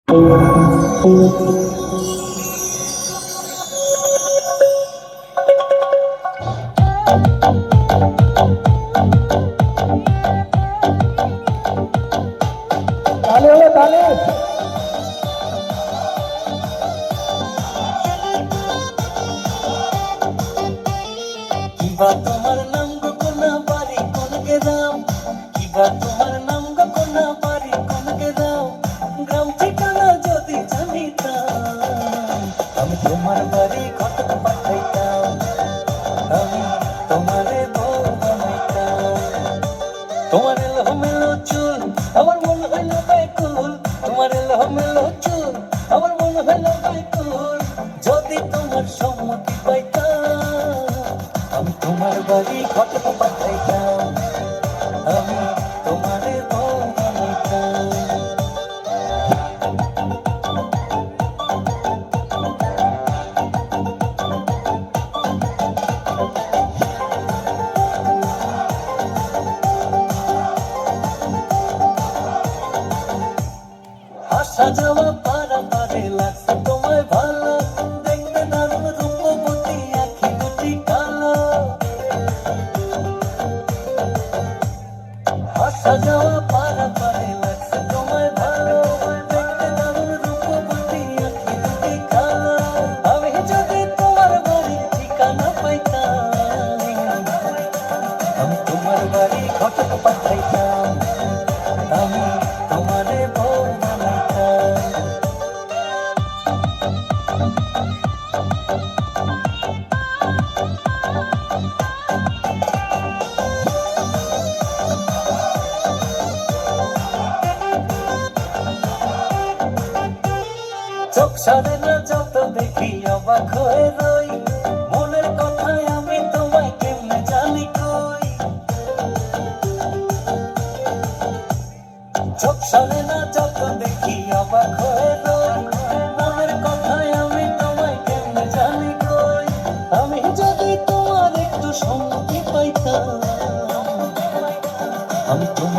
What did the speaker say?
তালে হলো তালে। কিবা তোমার নাম গো কোনা বাড়ি কোনকে দাও, কিবা তোমার নাম গো কোনা বাড়ি কোনকে দাও, গ্রাম ঠিকানা যদি জানিতাম আমি তোমার বাড়ি কটক পাঠাইতাম, আমি তোমারে বউ বানাইতাম। তোমার এলোমেলো চুল আমার মন হইল ব্যাকুল, তোমার এলোমেলো চুল আমার মন হইল ব্যাকুল, যদি তোমার সম্মতি পাইতাম আমি তোমার বাড়ি কটক পাঠাইতাম, আমি তোমারে বউ বানাইতাম। আসা যাওয়া পারাপারে লাগছে তোমায় ভালো, দেখতে দারুণ রূপবতী আঁখি দুটি কালো। আসা যাওয়া পারাপারে লাগছে তোমায় ভালো, দেখতে দারুণ রূপবতী আঁখি দুটি কালো। আমি যদি তোমার বাড়ির ঠিকানা পাইতাম আমি তোমার বাড়ি কটক পাঠাইতাম, আমি তোমারে বউ বানাইতাম। চোখ সারে না যত দেখি অবাক হয়ে রই, মনের কথায় আমি তোমায় কেমনে জানি কই। চোখ সারে না যত দেখি অবাক হয়ে রই, মনের কথায় আমি তোমায় কেমনে জানি কই। আমি যদি তোমার একটু সম্মতি পাইতাম আমি তোমার